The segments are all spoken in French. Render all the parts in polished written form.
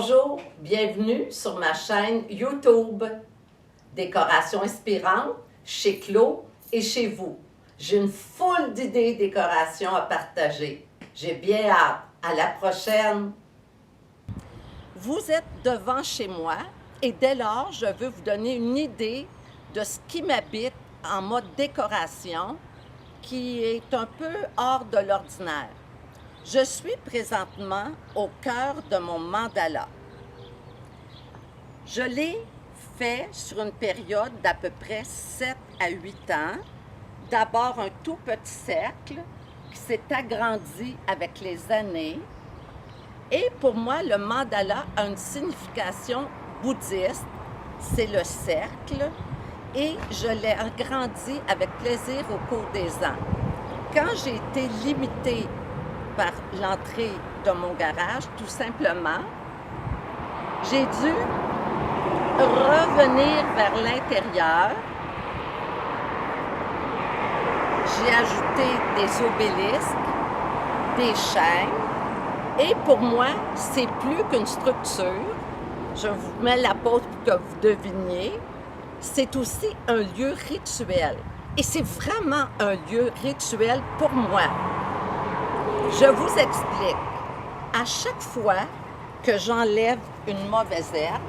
Bonjour, bienvenue sur ma chaîne YouTube. Décoration inspirante chez Clos et chez vous. J'ai une foule d'idées décoration à partager. J'ai bien hâte. À la prochaine! Vous êtes devant chez moi et dès lors, je veux vous donner une idée de ce qui m'habite en mode décoration qui est un peu hors de l'ordinaire. Je suis présentement au cœur de mon mandala. Je l'ai fait sur une période d'à peu près 7 à 8 ans. D'abord un tout petit cercle qui s'est agrandi avec les années. Et pour moi, le mandala a une signification bouddhiste. C'est le cercle et je l'ai agrandi avec plaisir au cours des ans. Quand j'ai été limitée par l'entrée de mon garage, tout simplement, j'ai dû revenir vers l'intérieur. J'ai ajouté des obélisques, des chaînes, et pour moi, c'est plus qu'une structure. Je vous mets la pause pour que vous deviniez. C'est aussi un lieu rituel. Et c'est vraiment un lieu rituel pour moi. Je vous explique. À chaque fois que j'enlève une mauvaise herbe,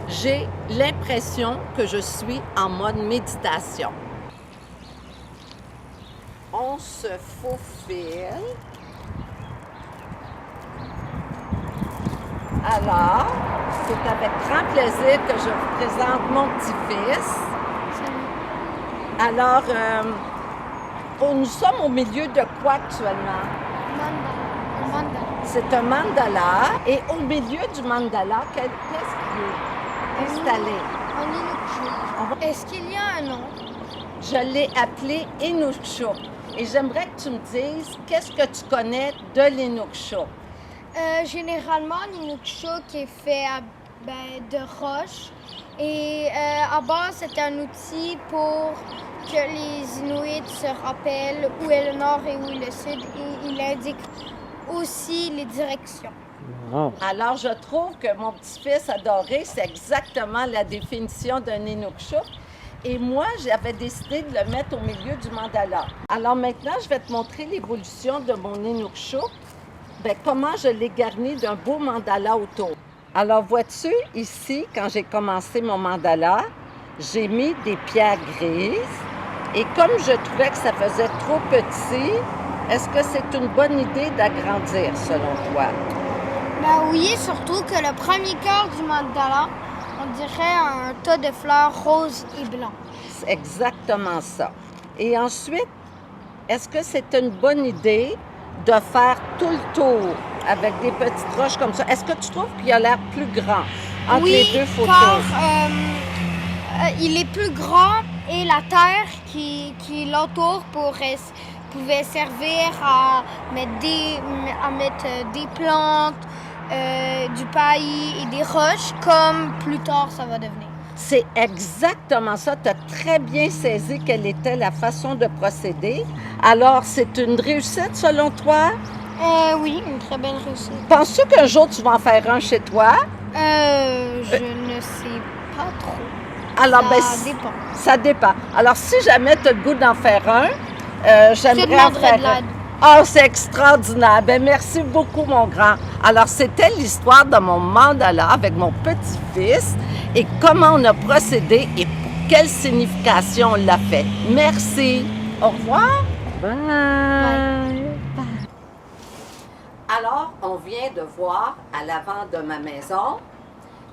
j'ai l'impression que je suis en mode méditation. On se faufile. Alors, c'est avec grand plaisir que je vous présente mon petit-fils. Alors, nous sommes au milieu de quoi actuellement? Mandala. C'est un mandala. Et au milieu du mandala, qu'est-ce qui est installé? Un Inukshuk. Est-ce qu'il y a un nom? Je l'ai appelé Inukshuk. Et j'aimerais que tu me dises, qu'est-ce que tu connais de l'Inukshuk? Généralement, l'Inukshuk est fait de roches. Et à base, c'est un outil pour que les Inuits se rappellent où est le nord et où est le sud. Et il indique aussi les directions. Wow. Alors, je trouve que mon petit-fils adoré, c'est exactement la définition d'un Inukshuk. Et moi, j'avais décidé de le mettre au milieu du mandala. Alors maintenant, je vais te montrer l'évolution de mon Inukshuk. Comment je l'ai garni d'un beau mandala autour. Alors, vois-tu, ici, quand j'ai commencé mon mandala, j'ai mis des pierres grises. Et comme je trouvais que ça faisait trop petit, est-ce que c'est une bonne idée d'agrandir, selon toi? Oui, surtout que le premier cœur du mandala, on dirait un tas de fleurs roses et blancs. C'est exactement ça. Et ensuite, est-ce que c'est une bonne idée de faire tout le tour avec des petites roches comme ça? Est-ce que tu trouves qu'il a l'air plus grand entre les deux photos? Car il est plus grand et la terre qui l'entoure pouvait servir à mettre des plantes, du paillis et des roches, comme plus tard ça va devenir. C'est exactement ça. Tu as très bien saisi quelle était la façon de procéder. Alors, c'est une réussite selon toi? Oui, une très belle réussite. Penses-tu qu'un jour tu vas en faire un chez toi? Je ne sais pas trop. Alors, ça dépend. Ça dépend. Alors, si jamais tu as le goût d'en faire un, j'aimerais en faire un. Oh, c'est extraordinaire. Merci beaucoup, mon grand. Alors, c'était l'histoire de mon mandala avec mon petit-fils et comment on a procédé et pour quelle signification on l'a fait. Merci. Au revoir. Bye. Bye. Alors, on vient de voir à l'avant de ma maison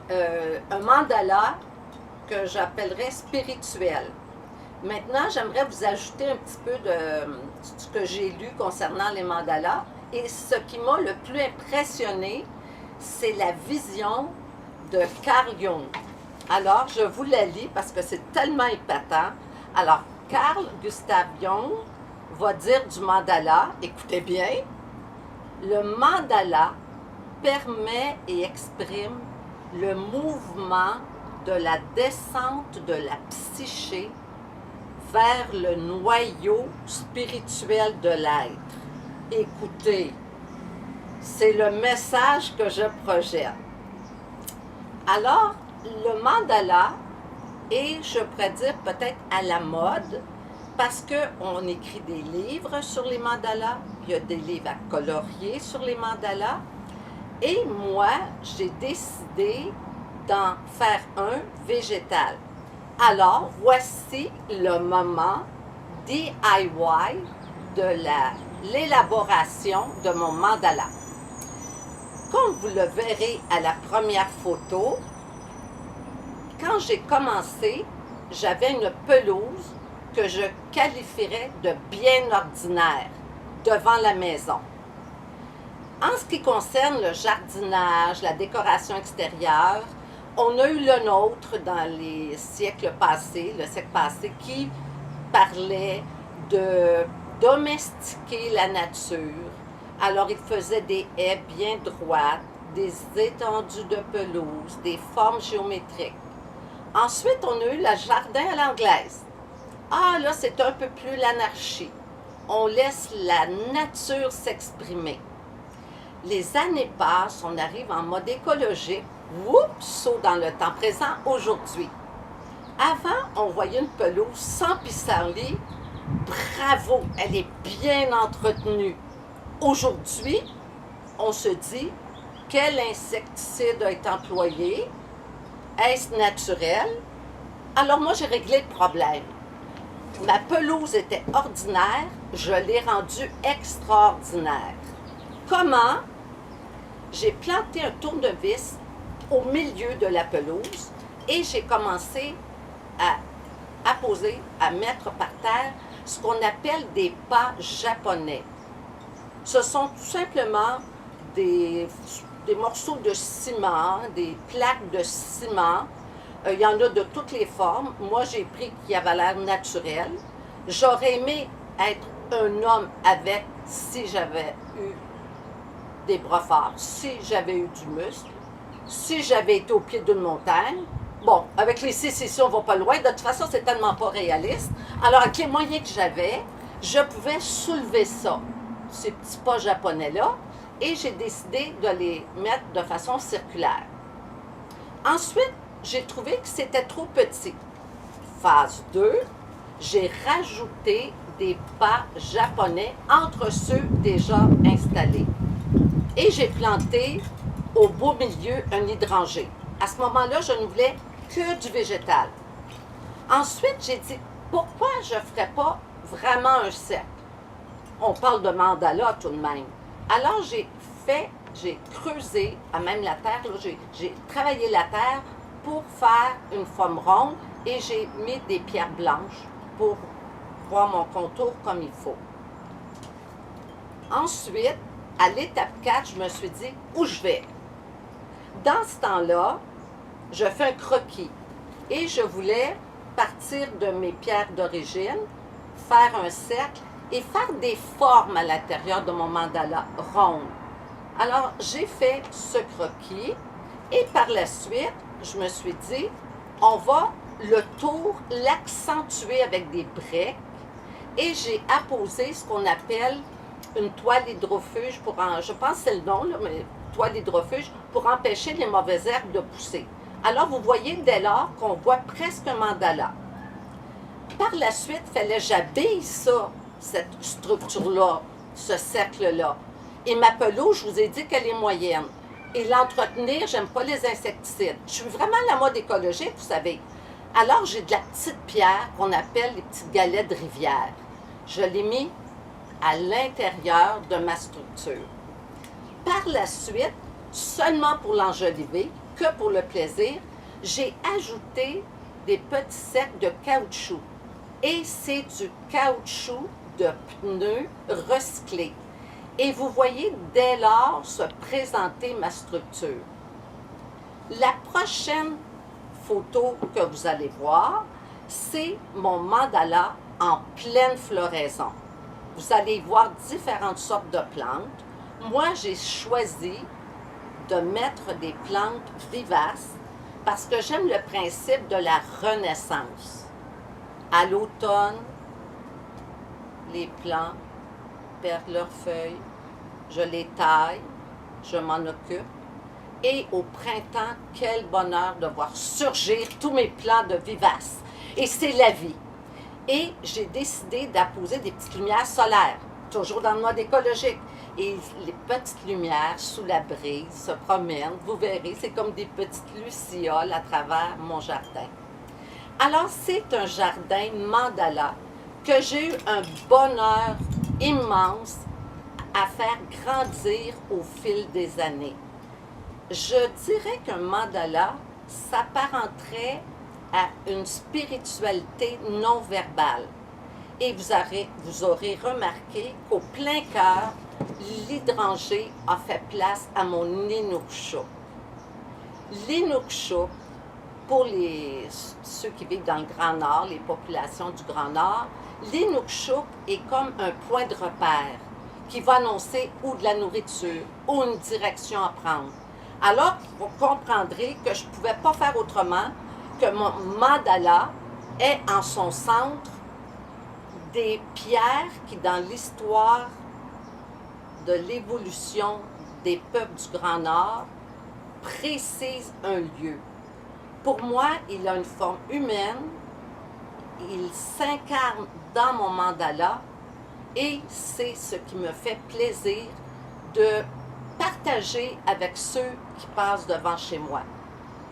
un mandala que j'appellerais spirituel. Maintenant, j'aimerais vous ajouter un petit peu de ce que j'ai lu concernant les mandalas. Et ce qui m'a le plus impressionné, c'est la vision de Carl Jung. Alors, je vous la lis parce que c'est tellement épatant. Alors, Carl Gustav Jung va dire du mandala, écoutez bien, le mandala permet et exprime le mouvement de la descente de la psyché vers le noyau spirituel de l'être. Écoutez, c'est le message que je projette. Alors, le mandala est, je pourrais dire, peut-être à la mode, parce qu'on écrit des livres sur les mandalas, il y a des livres à colorier sur les mandalas, et moi, j'ai décidé d'en faire un végétal. Alors, voici le moment DIY de l'élaboration de mon mandala. Comme vous le verrez à la première photo, quand j'ai commencé, j'avais une pelouse que je qualifierais de bien ordinaire devant la maison. En ce qui concerne le jardinage, la décoration extérieure, on a eu le nôtre dans les siècles passés, le siècle passé, qui parlait de domestiquer la nature. Alors, il faisait des haies bien droites, des étendues de pelouse, des formes géométriques. Ensuite, on a eu le jardin à l'anglaise. Ah, là, c'est un peu plus l'anarchie. On laisse la nature s'exprimer. Les années passent, on arrive en mode écologique. Oups, saut dans le temps présent aujourd'hui. Avant, on voyait une pelouse sans pissenlit. Bravo, elle est bien entretenue. Aujourd'hui, on se dit, quel insecticide a été employé? Est-ce naturel? Alors moi, j'ai réglé le problème. Ma pelouse était ordinaire, je l'ai rendue extraordinaire. Comment? J'ai planté un tournevis au milieu de la pelouse et j'ai commencé à poser, à mettre par terre ce qu'on appelle des pas japonais. Ce sont tout simplement des morceaux de ciment, des plaques de ciment. Il y en a de toutes les formes. Moi, j'ai pris qui avait l'air naturel. J'aurais aimé être un homme avec, si j'avais eu des bras forts, si j'avais eu du muscle, si j'avais été au pied d'une montagne. Bon, avec les ici, on ne va pas loin. De toute façon, c'est tellement pas réaliste. Alors, avec les moyens que j'avais, je pouvais soulever ça, ces petits pas japonais-là, et j'ai décidé de les mettre de façon circulaire. Ensuite, j'ai trouvé que c'était trop petit. Phase 2, j'ai rajouté des pas japonais entre ceux déjà installés. Et j'ai planté au beau milieu un hydrangée. À ce moment-là, je ne voulais que du végétal. Ensuite, j'ai dit, pourquoi je ne ferais pas vraiment un cercle? On parle de mandala tout de même. Alors, j'ai creusé, à même la terre, j'ai travaillé la terre pour faire une forme ronde et j'ai mis des pierres blanches pour voir mon contour comme il faut. Ensuite, à l'étape 4, je me suis dit, où je vais? Dans ce temps-là, je fais un croquis et je voulais partir de mes pierres d'origine, faire un cercle et faire des formes à l'intérieur de mon mandala ronde. Alors, j'ai fait ce croquis et par la suite, je me suis dit, on va le tour l'accentuer avec des briques et j'ai apposé ce qu'on appelle une toile hydrofuge pour je pense que c'est le nom, là, mais toile hydrofuge pour empêcher les mauvaises herbes de pousser. Alors, vous voyez dès lors qu'on voit presque un mandala. Par la suite, il fallait que j'habille ça, cette structure-là, ce cercle-là. Et ma pelouse, je vous ai dit qu'elle est moyenne. Et l'entretenir, j'aime pas les insecticides. Je suis vraiment à la mode écologique, vous savez. Alors, j'ai de la petite pierre qu'on appelle les petites galets de rivière. Je l'ai mis à l'intérieur de ma structure. Par la suite, seulement pour l'enjoliver, que pour le plaisir, j'ai ajouté des petits cercles de caoutchouc. Et c'est du caoutchouc de pneus recyclé. Et vous voyez dès lors se présenter ma structure. La prochaine photo que vous allez voir, c'est mon mandala en pleine floraison. Vous allez voir différentes sortes de plantes. Moi, j'ai choisi de mettre des plantes vivaces parce que j'aime le principe de la renaissance. À l'automne, les plants perdent leurs feuilles, je les taille je m'en occupe. Et au printemps, quel bonheur de voir surgir tous mes plans de vivaces. Et c'est la vie. Et j'ai décidé d'apposer des petites lumières solaires, toujours dans le mode écologique. Et les petites lumières sous la brise se promènent. Vous verrez, c'est comme des petites lucioles à travers mon jardin. Alors, c'est un jardin mandala que j'ai eu un bonheur immense à faire grandir au fil des années. Je dirais qu'un mandala s'apparenterait à une spiritualité non verbale. Et vous aurez remarqué qu'au plein cœur, l'hydrangée a fait place à mon Inukshuk. L'Inukshuk, pour ceux qui vivent dans le Grand Nord, les populations du Grand Nord, l'Inukshuk est comme un point de repère qui va annoncer ou de la nourriture ou une direction à prendre. Alors, vous comprendrez que je ne pouvais pas faire autrement que mon mandala ait en son centre des pierres qui, dans l'histoire de l'évolution des peuples du Grand Nord, précisent un lieu. Pour moi, il a une forme humaine, il s'incarne dans mon mandala et c'est ce qui me fait plaisir de partager avec ceux qui passent devant chez moi.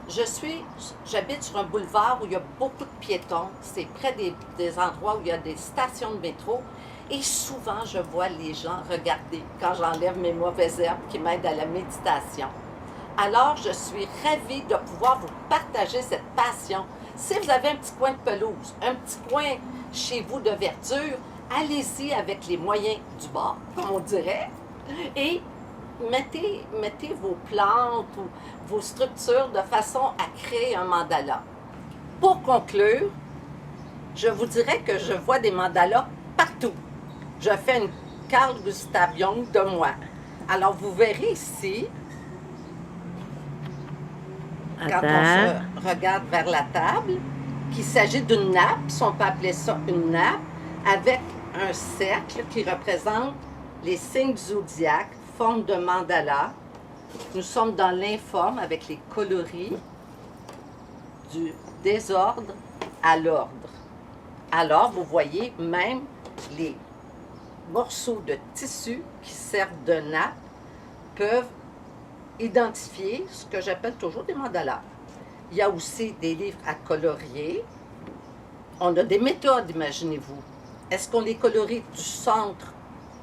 J'habite sur un boulevard où il y a beaucoup de piétons. C'est près des endroits où il y a des stations de métro. Et souvent, je vois les gens regarder quand j'enlève mes mauvaises herbes qui m'aident à la méditation. Alors, je suis ravie de pouvoir vous partager cette passion. Si vous avez un petit coin de pelouse, un petit coin chez vous de verdure, allez-y avec les moyens du bord, comme on dirait, et mettez vos plantes ou vos structures de façon à créer un mandala. Pour conclure, je vous dirais que je vois des mandalas partout. Je fais une Carl Gustav Jung de moi. Alors, vous verrez ici, quand on se regarde vers la table, qu'il s'agit d'une nappe, si on peut appeler ça une nappe, avec un cercle qui représente les signes zodiaques, forme de mandala. Nous sommes dans l'informe avec les coloris du désordre à l'ordre. Alors, vous voyez même les morceaux de tissu qui servent de nappe peuvent identifier ce que j'appelle toujours des mandalas. Il y a aussi des livres à colorier. On a des méthodes, imaginez-vous. Est-ce qu'on les colorie du centre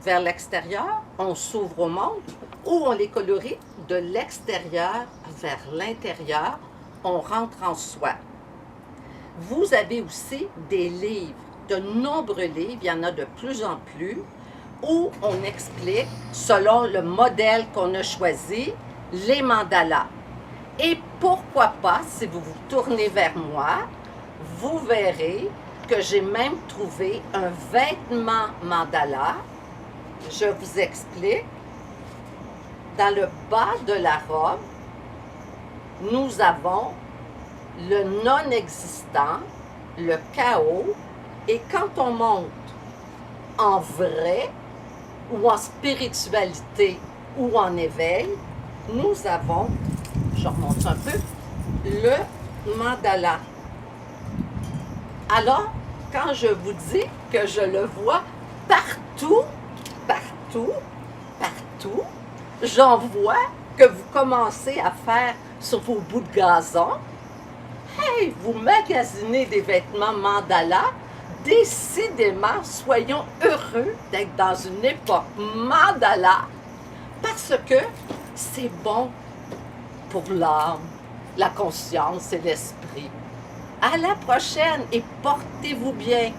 vers l'extérieur, on s'ouvre au monde, ou on les colorie de l'extérieur vers l'intérieur, on rentre en soi. Vous avez aussi des livres, de nombreux livres, il y en a de plus en plus, où on explique, selon le modèle qu'on a choisi, les mandalas. Et pourquoi pas, si vous vous tournez vers moi, vous verrez que j'ai même trouvé un vêtement mandala. Je vous explique. Dans le bas de la robe, nous avons le non-existant, le chaos, et quand on monte en vrai, ou en spiritualité, ou en éveil, nous avons, je remonte un peu, le mandala. Alors, quand je vous dis que je le vois partout, j'en vois que vous commencez à faire sur vos bouts de gazon. Hey, vous magasinez des vêtements mandala. Décidément, soyons heureux d'être dans une époque mandala parce que c'est bon pour l'âme, la conscience et l'esprit. À la prochaine et portez-vous bien.